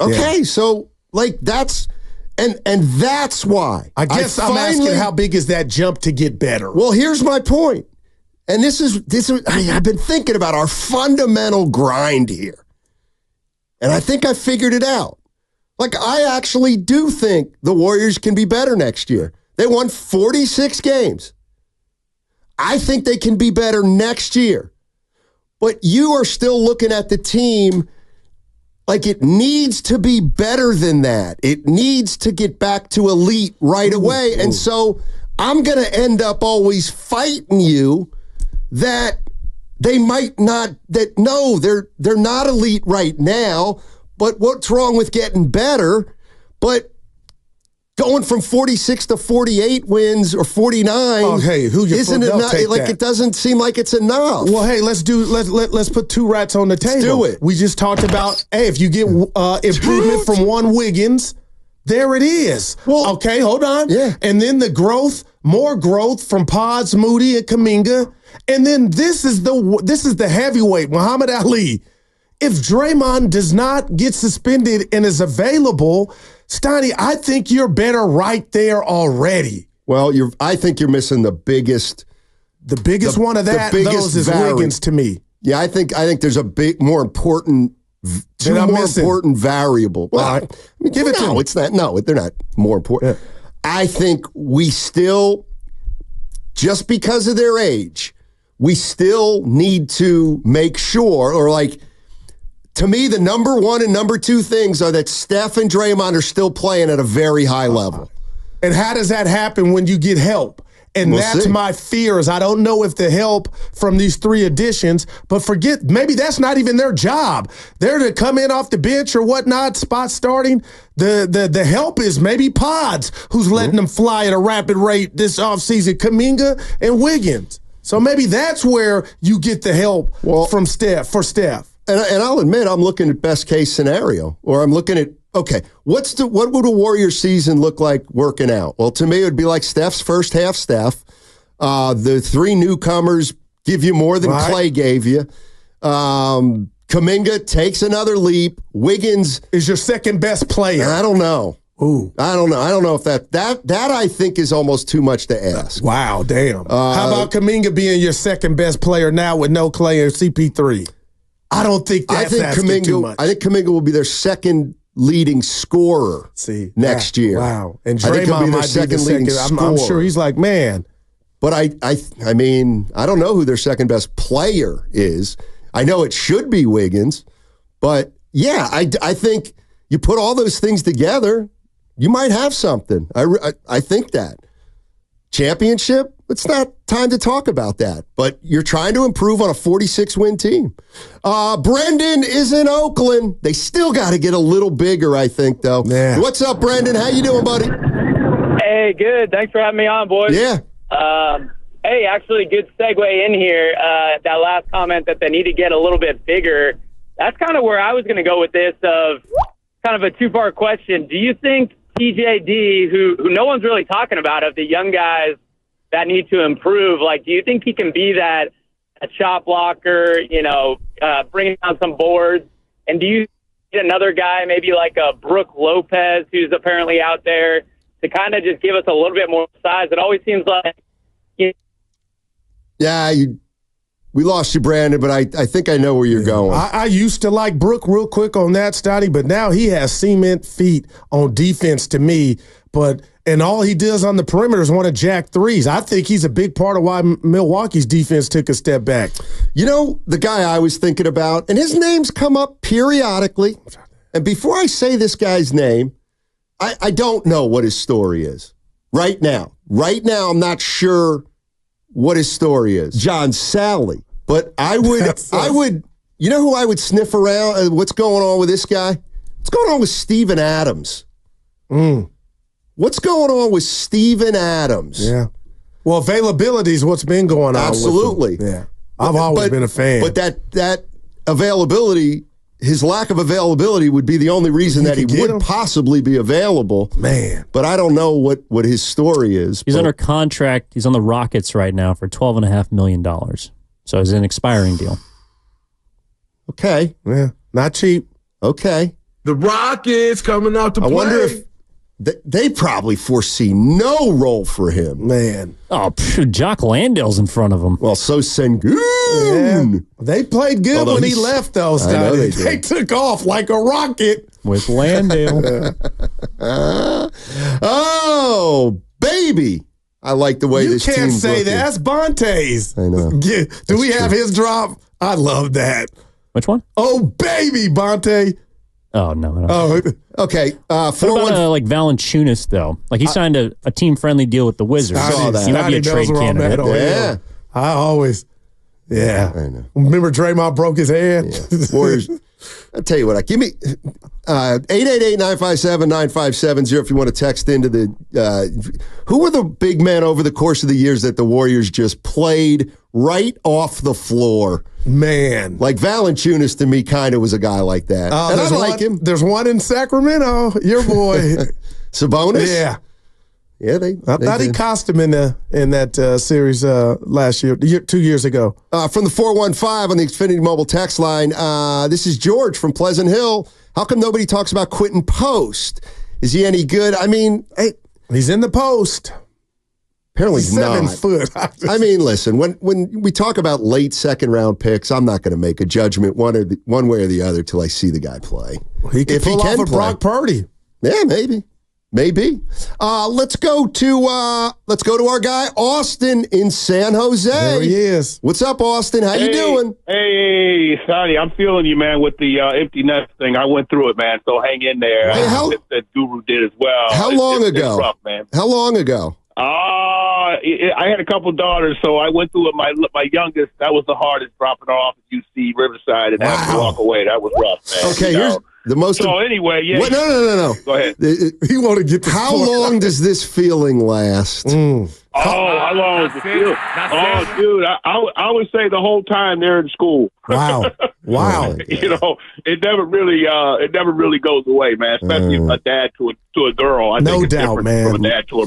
Okay, so like that's and that's why. I guess I'm asking, how big is that jump to get better? Well, here's my point. And this is I've been thinking about our fundamental grind here. And I think I figured it out. Like, I actually do think the Warriors can be better next year. They won 46 games. I think they can be better next year. But you are still looking at the team like it needs to be better than that. It needs to get back to elite right away. And so I'm going to end up always fighting you that they might not, that no, they're not elite right now, but what's wrong with getting better? But going from 46 to 48 wins or 49, isn't enough? Like, it doesn't seem like it's enough. Well, hey, let's put two rats on the table. Let's do it. We just talked about, hey, if you get improvement from one Wiggins, there it is. Well, okay, hold on. Yeah. And then the growth, more growth from Pods, Moody, and Kuminga. And then this is the heavyweight, Muhammad Ali. If Draymond does not get suspended and is available, Steiny, I think you're better right there already. Well, I think you're missing the biggest. The biggest one of those is Wiggins to me. Yeah, I think there's a big, more important, important variable. Well, right. I mean, give it to me. It's not. No, they're not more important. Yeah. I think we still, just because of their age, we still need to make sure, or like, to me, the number one and number two things are that Steph and Draymond are still playing at a very high level. And how does that happen when you get help? And that's my fear, is I don't know if the help from these three additions, but maybe that's not even their job. They're to come in off the bench or whatnot, spot starting. The help is maybe Pods, who's letting them fly at a rapid rate this offseason, Kuminga and Wiggins. So maybe that's where you get the help from Steph. And I'll admit, I'm looking at best case scenario, or I'm looking at, okay, what would a Warriors season look like working out? Well, to me, it would be like Steph's first half. The three newcomers give you more than Clay gave you. Kuminga takes another leap. Wiggins is your second best player. I don't know. Ooh. I don't know. I don't know if that I think is almost too much to ask. Wow, damn. How about Kuminga being your second best player now with no Clay or CP3? I don't think that's asking too much. I think Kuminga will be their second leading scorer next year. Wow. And Draymond might be the second. I'm sure he's like, man. But I mean, I don't know who their second best player is. I know it should be Wiggins. But, yeah, I think you put all those things together, you might have something. I think that. Championship? It's not time to talk about that, but you're trying to improve on a 46-win team. Brendan is in Oakland. They still got to get a little bigger, I think, though. Yeah. What's up, Brendan? How you doing, buddy? Hey, good. Thanks for having me on, boys. Yeah. Hey, actually, good segue in here. That last comment that they need to get a little bit bigger, that's kind of where I was going to go with this, of kind of a two-part question. Do you think TJD, who no one's really talking about, of the young guys that need to improve, like, do you think he can be that a shot blocker, bringing down some boards? And do you need another guy, maybe like a Brook Lopez, who's apparently out there, to kind of just give us a little bit more size? It always seems like... Yeah, we lost you, Brandon, but I think I know where you're going. I used to like Brook real quick on that, Steiny, but now he has cement feet on defense to me. And all he does on the perimeter is want to jack threes. I think he's a big part of why Milwaukee's defense took a step back. You know, the guy I was thinking about, and his name's come up periodically, and before I say this guy's name, I don't know what his story is right now. Right now, I'm not sure what his story is. John Sally. But I would, you know who I would sniff around? What's going on with this guy? What's going on with Steven Adams? What's going on with Steven Adams? Yeah. Well, availability is what's been going on. Absolutely. With him. Yeah. I've always been a fan. But that availability, his lack of availability would be the only reason that he would possibly be available. Man. But I don't know what his story is. He's under contract. He's on the Rockets right now for $12.5 million. So it's an expiring deal. Okay. Yeah. Not cheap. Okay. The Rockets coming out to play. I wonder if they probably foresee no role for him. Man. Oh, Jock Landale's in front of him. Well, so Sengun. Yeah. They played good when he left, though, Steiny. They took off like a rocket. With Landale. Oh, baby. I like the way this team's looking. You can't say looking. that. That's Bonte's. I know. Do we have his drop? I love that. Which one? Oh, baby, Bonte. Oh, no. Oh, okay. What about like Valanciunas, though? Like, he signed a team-friendly deal with the Wizards. I saw that. He might be a trade candidate. Yeah. I always, I know. Remember Draymond broke his hand? Yeah. Warriors. I'll tell you what. Give me 888-957-9570 if you want to text into the who were the big men over the course of the years that the Warriors just played right off the floor? Man. Like Valanciunas to me kind of was a guy like that. And I like him. There's one in Sacramento, your boy. Sabonis? Yeah. Yeah, I thought he cost him in that series last year, 2 years ago. From the 415 on the Xfinity Mobile text line, this is George from Pleasant Hill. How come nobody talks about Quentin Post? Is he any good? I mean, he's in the post. Apparently he's 7 not. foot. I mean, listen, when we talk about late second-round picks, I'm not going to make a judgment one way or the other till I see the guy play. He can pull off a Brock Purdy. Yeah, maybe. Let's go to our guy Austin in San Jose. There he is. What's up, Austin? How you doing? Hey, Sonny, I'm feeling you, man, with the empty nest thing. I went through it, man. So hang in there. Hey, that Guru did as well. How long ago? It's rough, man. How long ago? I had a couple daughters, so I went through it. My youngest, that was the hardest, dropping her off at UC Riverside and having to walk away. That was rough, man. Okay, here's the most. So anyway, yeah. What? No. Go ahead. He want to get the How long does this feeling last? How long is it feel? Oh, dude, I would say the whole time they're in school. Wow. You know, it never really goes away, man. Especially a dad to a girl. I think it's different from a dad to a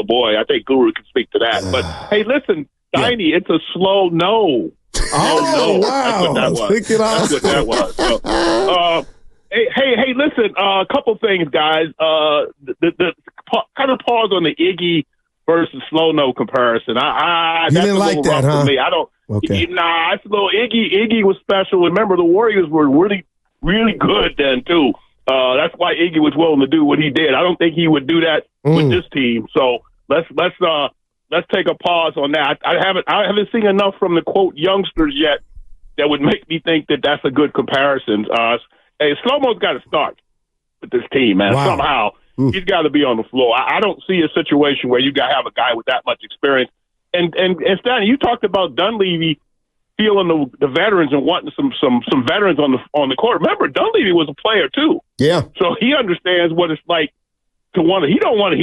boy. I think Guru can speak to that. But hey, listen, Steiny, it's a slow no. Oh, no. wow. That's what that was. So, hey, listen, a couple things, guys. The kind of pause on the Iggy versus slow no comparison. You that's didn't like that, huh? For me. I don't. Okay. Nah, it's a little Iggy was special. Remember, the Warriors were really, really good then too. That's why Iggy was willing to do what he did. I don't think he would do that with this team. So let's take a pause on that. I haven't seen enough from the quote youngsters yet that would make me think that that's a good comparison. Hey, Slow-Mo's got to start with this team, man. Wow. Somehow he's got to be on the floor. I don't see a situation where you got to have a guy with that much experience. And Stanley, you talked about Dunleavy feeling the veterans and wanting some veterans on the court. Remember, Dunleavy was a player too. Yeah. So he understands what it's like to want to. He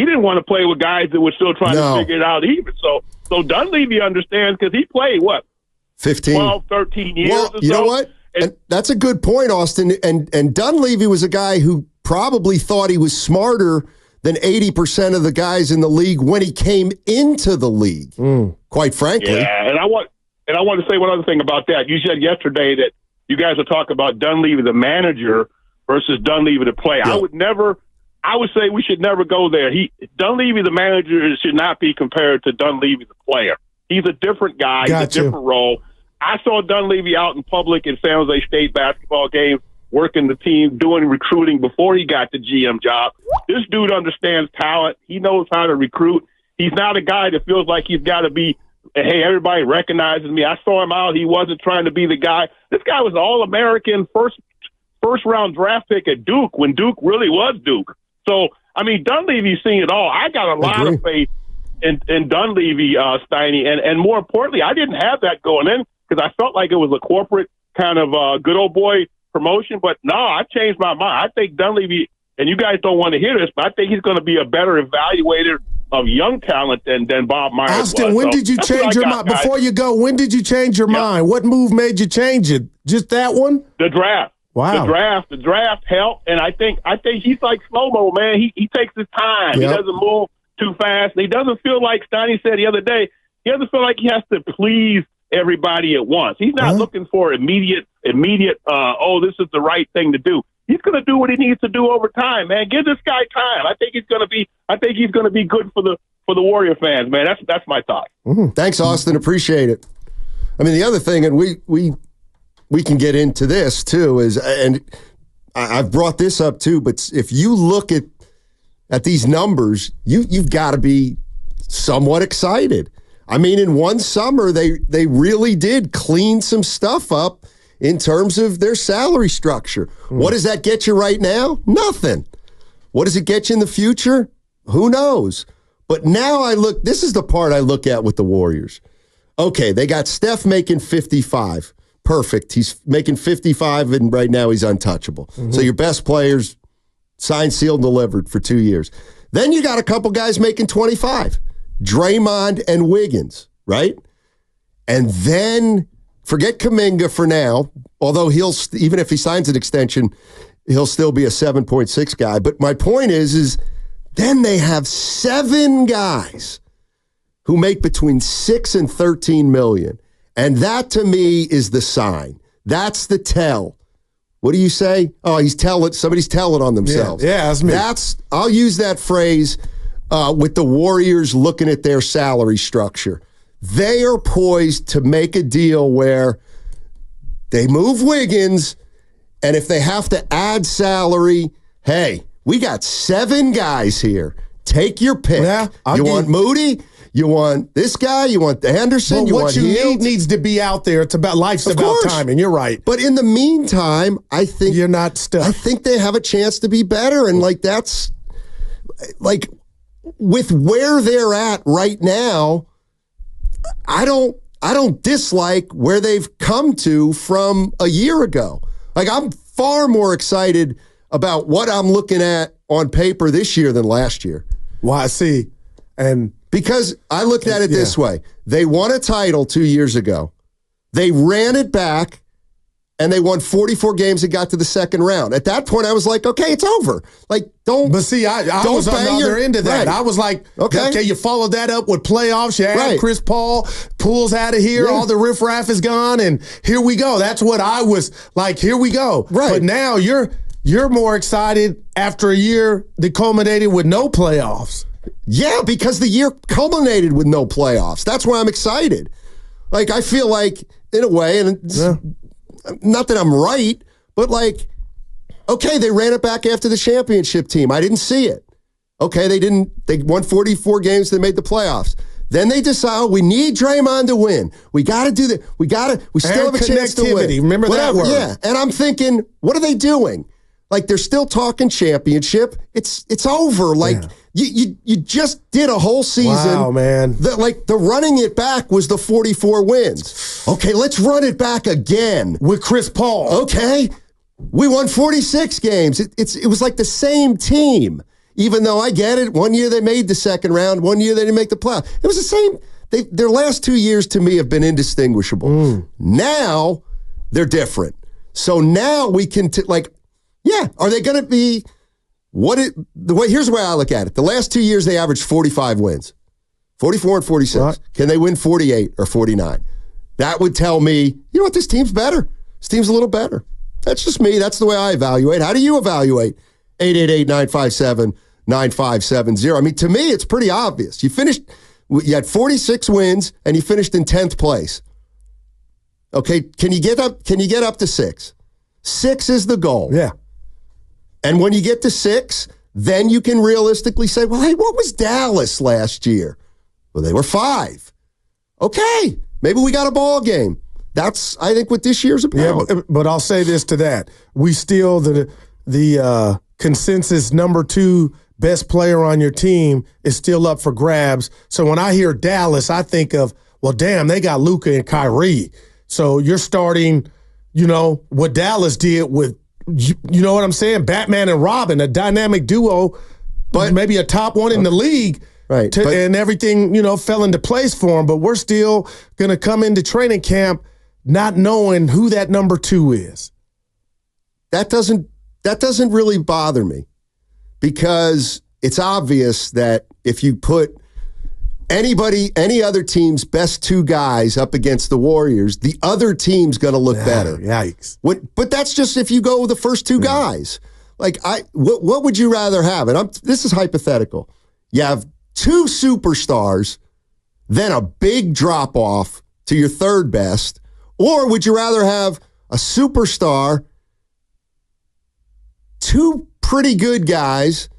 didn't want to play with guys that were still trying to figure it out either. So Dunleavy understands because he played 15, 12, 13 years. Well, or you so. know what? And that's a good point, Austin. And Dunleavy was a guy who probably thought he was smarter than 80% of the guys in the league when he came into the league. Quite frankly. Yeah, and I want to say one other thing about that. You said yesterday that you guys are talking about Dunleavy the manager versus Dunleavy the player. Yeah. I would say we should never go there. Dunleavy the manager should not be compared to Dunleavy the player. He's a different guy. He's a different role. I saw Dunleavy out in public in San Jose State basketball games, working the team, doing recruiting before he got the GM job. This dude understands talent. He knows how to recruit. He's not a guy that feels like he's got to be, hey, everybody recognizes me. I saw him out. He wasn't trying to be the guy. This guy was an All-American first-round draft pick at Duke when Duke really was Duke. So, I mean, Dunleavy's seen it all. I got a lot of faith in Dunleavy, Steiny. And more importantly, I didn't have that going in because I felt like it was a corporate kind of good old boy promotion. But no, I changed my mind. I think Dunleavy, and you guys don't want to hear this, but I think he's going to be a better evaluator of young talent than Bob Myers Austin, was. when did you change your mind? Before you go, when did you change your mind? What move made you change it? Just that one? The draft. Wow. The draft helped, and I think he's like slow-mo, man. He takes his time. He doesn't move too fast. And he doesn't feel like Steiny said the other day, he doesn't feel like he has to please everybody at once. He's not looking for immediate, this is the right thing to do. He's going to do what he needs to do over time, man. Give this guy time. I think he's going to be good for the Warrior fans, man. That's my thought. Mm-hmm. Thanks, Austin. Appreciate it. I mean, the other thing, and we can get into this too, is, and I've brought this up too, but if you look at these numbers, you've got to be somewhat excited. I mean, in one summer, they really did clean some stuff up in terms of their salary structure. What does that get you right now? Nothing. What does it get you in the future? Who knows? But now this is the part I look at with the Warriors. Okay, they got Steph making 55. Perfect. He's making 55, and right now he's untouchable. Mm-hmm. So your best players signed, sealed, delivered for 2 years. Then you got a couple guys making 25. Draymond and Wiggins, right? And then forget Kuminga for now, although even if he signs an extension, he'll still be a 7.6 guy. But my point is then they have 7 guys who make between 6 and 13 million. And that to me is the sign. That's the tell. What do you say? Oh, somebody's telling on themselves. Yeah, that's me. I'll use that phrase with the Warriors looking at their salary structure. They are poised to make a deal where they move Wiggins, and if they have to add salary, hey, we got 7 guys here. Take your pick. Yeah, you want Moody? You want this guy? You want Anderson? Well, what you need needs to be out there. It's about life's about timing. You're right. But in the meantime, I think you're not stuck. I think they have a chance to be better, and that's with where they're at right now. I don't dislike where they've come to from a year ago. I'm far more excited about what I'm looking at on paper this year than last year. Well, I see. And because I looked at it this way. They won a title 2 years ago. They ran it back, and they won 44 games and got to the second round. At that point, I was like, okay, it's over. Don't. But see, I was on the other end of that. Right. I was like, okay, you followed that up with playoffs. You add Chris Paul, pulls out of here, all the riffraff is gone, and here we go. That's what I was like, here we go. Right. But now you're more excited after a year that culminated with no playoffs. Yeah, because the year culminated with no playoffs. That's why I'm excited. I feel like, in a way, and not that I'm right, but okay, they ran it back after the championship team. I didn't see it. Okay, they won 44 games, they made the playoffs. Then they decide, we need Draymond to win. We got to do that. We still have a chance to win. Remember that word. Yeah, and I'm thinking, what are they doing? They're still talking championship. It's over. You just did a whole season. Wow, man. The running it back was the 44 wins. Okay, let's run it back again. With Chris Paul. Okay. We won 46 games. It was like the same team, even though I get it. 1 year they made the second round. 1 year they didn't make the playoff. It was the same. Their last 2 years to me have been indistinguishable. Now they're different. So now we can, are they going to be here's the way I look at it. The last 2 years, they averaged 45 wins, 44 and 46. Right. Can they win 48 or 49? That would tell me, you know what, this team's better. This team's a little better. That's just me. That's the way I evaluate. How do you evaluate? 888-957-9570. I mean, to me, it's pretty obvious. You had 46 wins, and you finished in 10th place. Okay, can you get up to 6? 6 is the goal. Yeah. And when you get to 6, then you can realistically say, well, hey, what was Dallas last year? Well, they were 5. Okay, maybe we got a ball game. That's, I think, what this year's about. Yeah, but I'll say this to that. We still, the consensus number 2 best player on your team is still up for grabs. So when I hear Dallas, I think of, well, damn, they got Luka and Kyrie. So you're starting, what Dallas did with, you know what I'm saying? Batman and Robin, a dynamic duo, but maybe a top one in the league. Right. And everything, fell into place for him. But we're still going to come into training camp not knowing who that number 2 is. That doesn't really bother me, because it's obvious that if you put any other team's best 2 guys up against the Warriors, the other team's going to look better. Yikes. But that's just if you go with the first 2 guys. Like, what would you rather have? And this is hypothetical. You have 2 superstars, then a big drop-off to your third best, or would you rather have a superstar, 2 pretty good guys,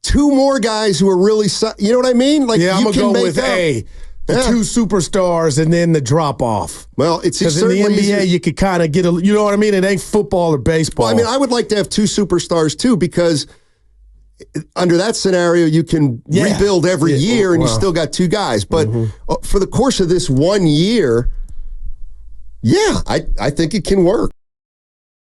2 more guys who are really, you know what I mean? Like, yeah, I'm going to go with the 2 superstars and then the drop-off. Well, it's because in the NBA, you could kind of get you know what I mean? It ain't football or baseball. Well, I mean, I would like to have 2 superstars, too, because under that scenario, you can rebuild every year and you still got 2 guys. But for the course of this 1 year, I think it can work.